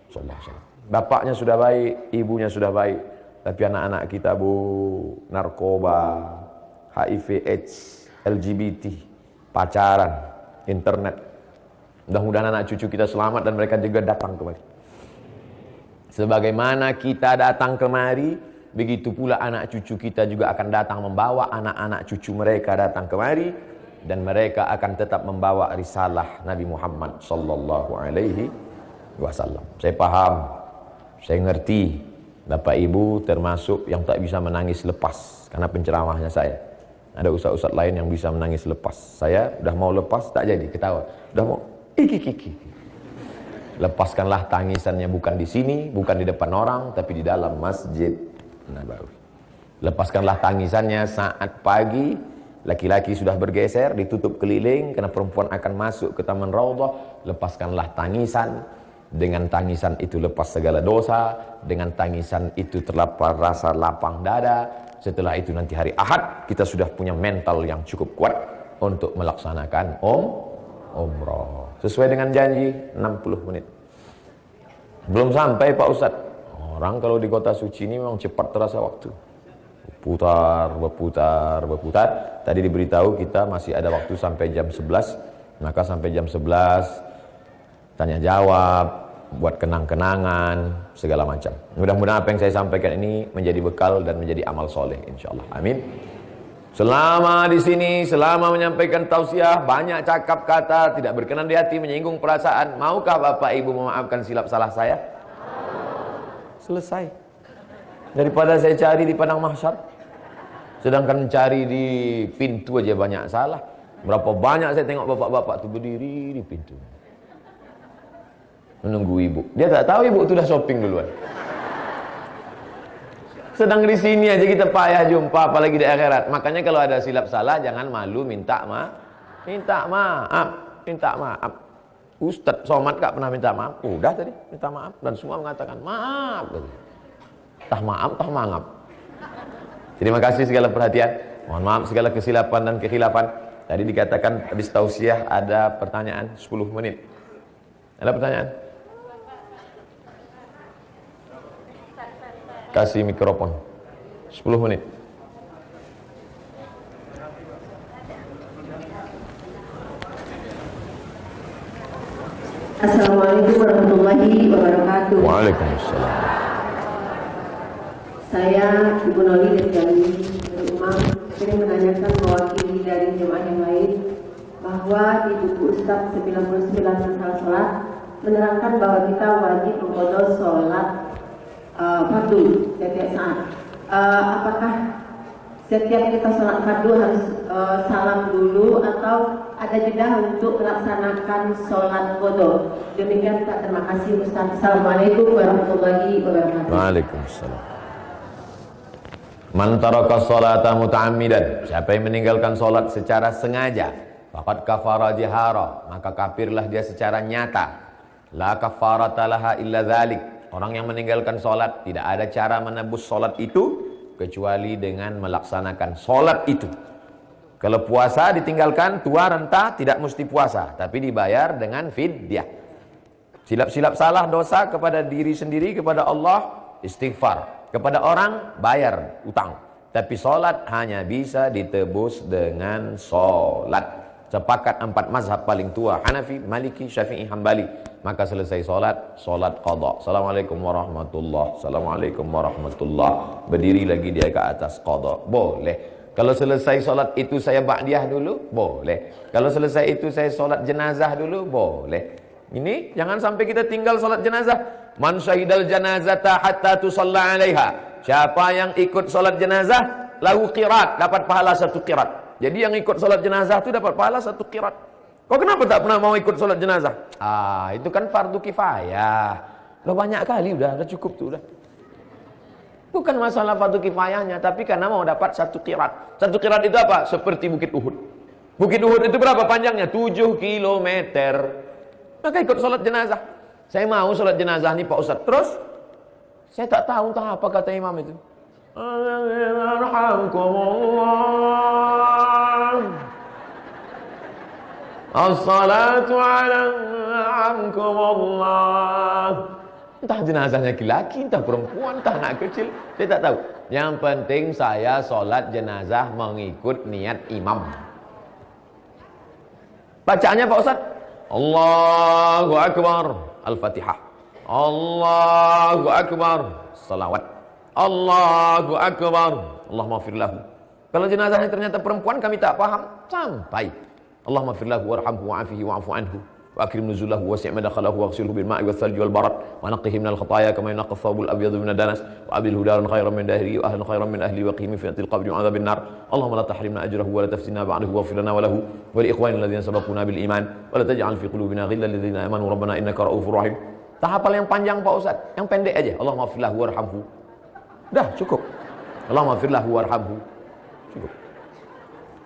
sallallahu alaihi wasallam. Bapaknya sudah baik, ibunya sudah baik. Tapi anak-anak kita narkoba, HIV, AIDS, LGBT, pacaran, internet. Mudah-mudahan anak cucu kita selamat dan mereka juga datang kemari. Sebagaimana kita datang kemari, begitu pula anak cucu kita juga akan datang membawa anak-anak cucu mereka datang kemari, dan mereka akan tetap membawa risalah Nabi Muhammad sallallahu alaihi wasallam. Saya paham, saya ngerti. Bapak Ibu termasuk yang tak bisa menangis lepas karena penceramahnya saya. Ada ustaz-ustaz lain yang bisa menangis lepas. Saya udah mau lepas, tak jadi, ketawa. Udah mau, iki. Lepaskanlah tangisannya bukan di sini, bukan di depan orang, tapi di dalam Masjid Nabawi. Lepaskanlah tangisannya saat pagi, laki-laki sudah bergeser, ditutup keliling, karena perempuan akan masuk ke Taman Raudhah. Lepaskanlah tangisan. Dengan tangisan itu lepas segala dosa. Dengan tangisan itu terlapar rasa lapang dada. Setelah itu nanti hari Ahad kita sudah punya mental yang cukup kuat untuk melaksanakan umrah. Sesuai dengan janji 60 menit. Belum sampai Pak Ustadz. Orang kalau di kota suci ini memang cepat terasa waktu. Berputar. Tadi diberitahu kita masih ada waktu sampai jam 11. Maka sampai jam 11 tanya jawab, buat kenang-kenangan, segala macam. Mudah-mudahan apa yang saya sampaikan ini menjadi bekal dan menjadi amal soleh, insyaallah. Amin. Selama di sini, selama menyampaikan tausiah, banyak cakap kata tidak berkenan di hati, menyinggung perasaan. Maukah Bapak Ibu memaafkan silap salah saya? Selesai. Daripada saya cari di padang mahsyar, sedangkan cari di pintu aja banyak salah. Berapa banyak saya tengok bapak-bapak tuh berdiri di pintu, menunggu ibu. Dia tak tahu ibu itu dah shopping duluan. Sedang di sini aja kita payah jumpa, apalagi di akhirat. Makanya kalau ada silap salah jangan malu minta maaf. Ustadz Somad gak pernah minta maaf. Udah tadi minta maaf dan semua mengatakan maaf. Tah maaf. Terima kasih segala perhatian. Mohon maaf segala kesilapan dan kekhilafan. Tadi dikatakan habis tausiah ada pertanyaan 10 menit. Ada pertanyaan? Kasih mikrofon 10 menit. Assalamualaikum warahmatullahi wabarakatuh. Waalaikumsalam. Saya Ibu Noli dari Jambi Rumah ingin menanyakan mewakili dari jemaah yang lain bahwa di buku Ustaz 99 masalah sholat menerangkan bahwa kita wajib mengqadha sholat fardu setiap saat. Apakah setiap kita sholat fardu harus salam dulu atau ada jeda untuk melaksanakan sholat qadha? Demikian Pak, terima kasih Ustaz. Assalamualaikum warahmatullahi wabarakatuh. Waalaikumsalam. Man taraka sholata muta'ammidan, siapa yang meninggalkan sholat secara sengaja, faqad kafara jihara, maka kafirlah dia secara nyata. La kafarata laha illa dzalik. Orang yang meninggalkan sholat, tidak ada cara menebus sholat itu kecuali dengan melaksanakan sholat itu. Kalau puasa ditinggalkan, tua renta tidak mesti puasa, tapi dibayar dengan fidyah. Silap-silap salah dosa kepada diri sendiri, kepada Allah istighfar, kepada orang bayar utang. Tapi sholat hanya bisa ditebus dengan sholat. Sepakat 4 mazhab paling tua, Hanafi, Maliki, Syafi'i, Hambali. Maka selesai sholat qadha. Assalamualaikum warahmatullahi. Assalamualaikum warahmatullahi. Berdiri lagi dia ke atas qadha. Boleh. Kalau selesai sholat itu saya ba'diyah dulu, boleh. Kalau selesai itu saya sholat jenazah dulu, boleh. Ini jangan sampai kita tinggal sholat jenazah. Man syahidal janazata hatta tusalla alaiha. Siapa yang ikut sholat jenazah, lahu qirat, dapat pahala 1 qirat. Jadi yang ikut sholat jenazah itu dapat pahala 1 qirat. Kok kenapa tak pernah mau ikut sholat jenazah? Itu kan fardu kifayah. Udah banyak kali, udah cukup tuh udah. Bukan masalah fardu kifayahnya, tapi karena mau dapat 1 qirat. 1 qirat itu apa? Seperti Bukit Uhud. Bukit Uhud itu berapa panjangnya? 7 kilometer. Maka ikut sholat jenazah. Saya mau sholat jenazah nih Pak Ustadz. Terus saya tak tahu entah apa kata imam itu. As-salatu ala Allah. Entah jenazahnya laki-laki, entah perempuan, entah anak kecil, saya tak tahu. Yang penting saya sholat jenazah mengikut niat imam. Bacaannya Pak Ustadz, Allahu Akbar, Al-Fatihah. Allahu Akbar, salawat. Allahu Akbar, Allahumma fir lahu. Kalau jenazahnya ternyata perempuan, kami tak paham, sampai Allahumma fir lahu warhamhu wa'afihi wa'afu anhu. wa akrim nuzulahu wa wasi' madkhalahu wa ighsilhu bil ma'i wal thalji wal barad wa naqqihi minal khataaya kama yunqqa ath-thawbul abyadu minad danas wa abdilhu daran khairan min dahrihi wa ahlan khairan min ahli wa qihim fi fitnatil qabri wa 'adzabin nar. Allahumma la tahrimna ajrahu wa la taftinna ba'dahu waghfir lana wa lahu wa li ikhwanina alladhina sabaquna bil iman wa la taj'al fi qulubina ghillan lil ladzina amanu rabbana innaka ra'ufur rahim. Tahapan yang panjang Pak Ustaz, yang pendek aja. Allahumma ighfirlahu warhamhu. Dah cukup. Allahumma ighfirlahu warhamhu. Cukup.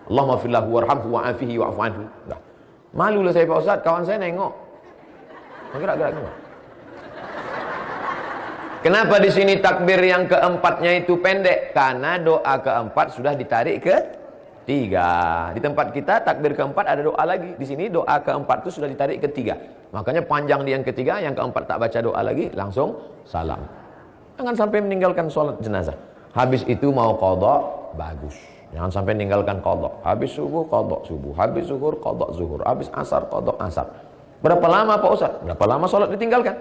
Allahumma ighfirlahu warhamhu wa'afihi wa'fu anhu. Dah. Malu lah saya Pak Ustaz, kawan saya nengok. Gerak-gerak. Kenapa di sini takbir yang keempatnya itu pendek? Karena doa keempat sudah ditarik ke tiga. Di tempat kita takbir keempat ada doa lagi. Di sini doa keempat itu sudah ditarik ke tiga. Makanya panjang di yang ketiga, yang keempat tak baca doa lagi, langsung salam. Jangan sampai meninggalkan sholat jenazah. Habis itu mau qadha, bagus. Jangan sampai meninggalkan qadha. Habis subuh qadha subuh, habis zuhur qadha zuhur, habis asar qadha asar. Berapa lama Pak Ustaz? Berapa lama sholat ditinggalkan?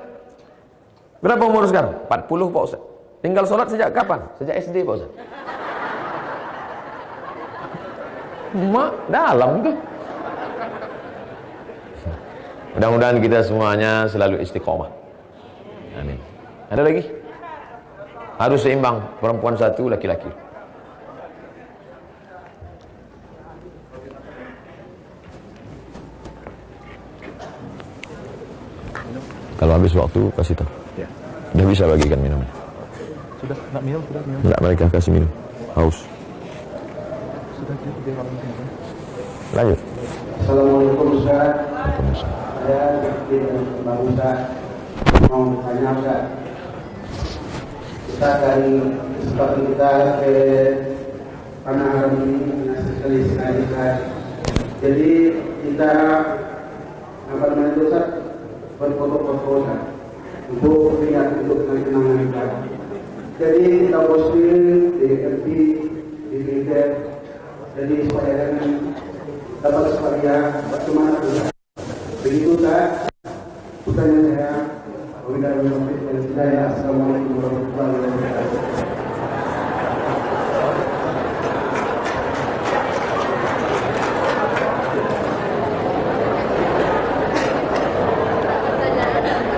Berapa umur sekarang? 40 Pak Ustaz. Tinggal sholat sejak kapan? Sejak SD Pak Ustaz. Mak dalam tuh. Mudah-mudahan kita semuanya selalu istiqomah. Amin. Ada lagi? Harus seimbang, perempuan satu, laki-laki. Kalau habis waktu kasih tahu. Ya. Udah bisa bagikan minum. Sudah nak minum, sudah minum. Enggak, mereka kasih minum. Haus. Sudah dia kalau minum. Lanjut. Assalamualaikum Ustaz. Waalaikumsalam. Saya Bang Ustaz mau bertanya Ustaz. Kita dari kesempatan kita ke tanah haram ini menasih sekali Ustaz. Jadi kita apa namanya Ustaz? Berfoto-foto untuk lihat untuk kenang-kenangan kita. Jadi kita posting di FB, di Twitter, jadi supaya dengan dapat supaya bagaimana juga. Begitu tak? Pertanyaan saya. Assalamualaikum warahmatullahi wabarakatuh.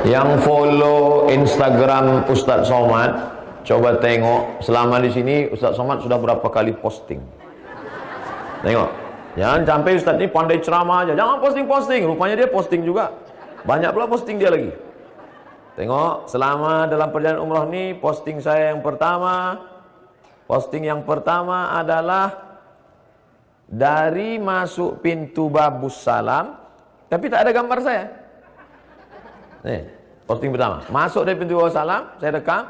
Yang follow Instagram Ustadz Somad, coba tengok selama di sini Ustadz Somad sudah berapa kali posting. Tengok, jangan sampai Ustadz ini pandai ceramah aja, jangan posting-posting. Rupanya dia posting juga, banyak pula posting dia lagi. Tengok, selama dalam perjalanan umrah ini posting saya yang pertama, adalah dari masuk pintu Babus Salam, tapi tak ada gambar saya. Nih, posting pertama. Masuk dari pintu salam, saya rekam.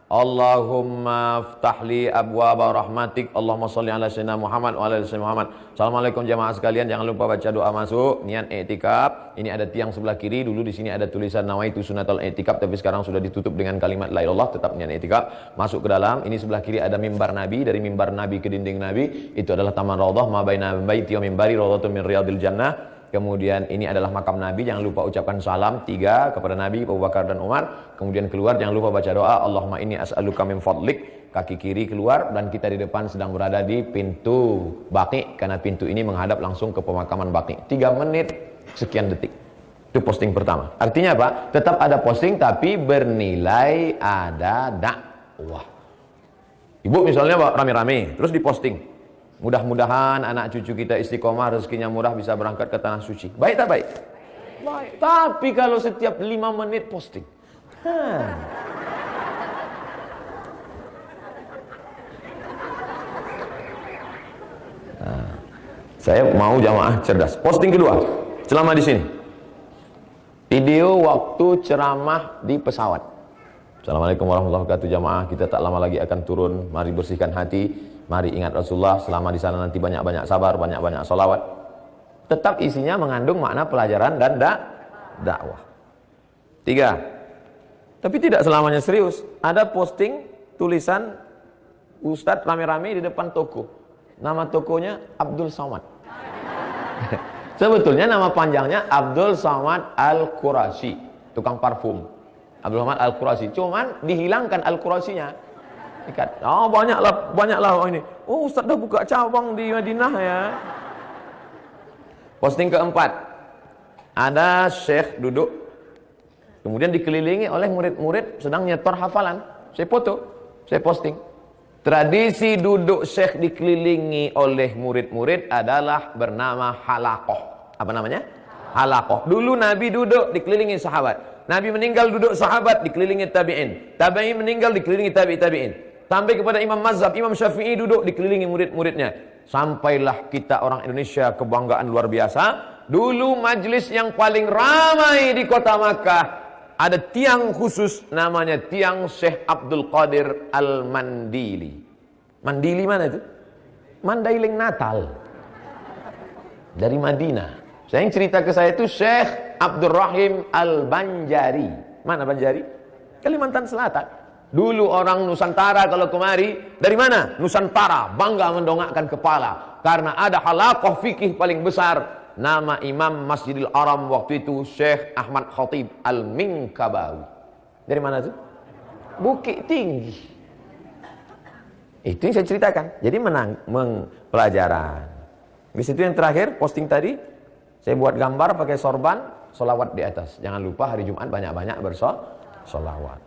Allahumma ftahli abwaaba rahmatik. Allahumma sholli ala sayyidina Muhammad wa ala sayyidina Muhammad. Assalamualaikum jamaah sekalian, jangan lupa baca doa masuk, niat i'tikaf. Ini ada tiang sebelah kiri, dulu di sini ada tulisan nawaitu sunnatul i'tikaf, tapi sekarang sudah ditutup dengan kalimat la ilallah, tetap niat i'tikaf. Masuk ke dalam, ini sebelah kiri ada mimbar Nabi, dari mimbar Nabi ke dinding Nabi, itu adalah taman raudhah, ma baina baiti wa mimbari raudhatun min riyadil jannah. Kemudian ini adalah makam Nabi, jangan lupa ucapkan salam 3 kepada Nabi, Abu Bakar dan Umar. Kemudian keluar, jangan lupa baca doa Allahumma inni as'aluka min fadlik. Kaki kiri keluar, dan kita di depan sedang berada di pintu Baqi, karena pintu ini menghadap langsung ke pemakaman Baqi. 3 menit sekian detik. Itu posting pertama. Artinya apa? Tetap ada posting tapi bernilai ada dakwah. Ibu misalnya rame-rame terus diposting. Mudah-mudahan anak cucu kita istiqomah, rezekinya murah, bisa berangkat ke tanah suci. Baik tak baik? Baik. Tapi kalau setiap 5 menit posting. Saya mau jamaah cerdas. Posting kedua, selama di sini. Video waktu ceramah di pesawat. Assalamualaikum warahmatullahi wabarakatuh jamaah. Kita tak lama lagi akan turun. Mari bersihkan hati. Mari ingat Rasulullah, selama di sana nanti banyak-banyak sabar, banyak-banyak salawat. Tetap isinya mengandung makna pelajaran dan dakwah. 3. Tapi tidak selamanya serius. Ada posting tulisan Ustadz rame-rame di depan toko. Nama tokonya Abdul Somad. Sebetulnya nama panjangnya Abdul Somad Al-Qurashi, tukang parfum. Abdul Somad Al-Qurashi, cuman dihilangkan Al-Qurashinya. Ikat. Oh, banyaklah ini. Oh, Ustaz dah buka cabang di Madinah ya. Posting keempat. Ada syekh duduk, kemudian dikelilingi oleh murid-murid sedang nyetor hafalan. Saya foto, saya posting. Tradisi duduk syekh dikelilingi oleh murid-murid adalah bernama halaqah. Apa namanya? Halaqah. Dulu Nabi duduk dikelilingi sahabat. Nabi meninggal duduk sahabat dikelilingi tabi'in. Tabi'in meninggal dikelilingi tabi'in. Sampai kepada Imam Mazhab, Imam Syafi'i duduk dikelilingi murid-muridnya. Sampailah kita orang Indonesia kebanggaan luar biasa. Dulu majlis yang paling ramai di kota Makkah. Ada tiang khusus namanya tiang Syekh Abdul Qadir Al-Mandili. Mandili mana itu? Mandailing Natal. Dari Madinah. Saya yang cerita ke saya itu Syekh Abdul Rahim Al-Banjari. Mana Banjari? Kalimantan Selatan. Dulu orang Nusantara kalau kemari, dari mana? Nusantara, bangga mendongakkan kepala. Karena ada halaqah fikih paling besar. Nama Imam Masjidil Haram waktu itu Syekh Ahmad Khatib Al-Minkabawi. Dari mana itu? Bukit Tinggi. Itu yang saya ceritakan. Jadi pelajaran. Di situ yang terakhir posting tadi, saya buat gambar pakai sorban, solawat di atas. Jangan lupa hari Jumat banyak-banyak bersolawat.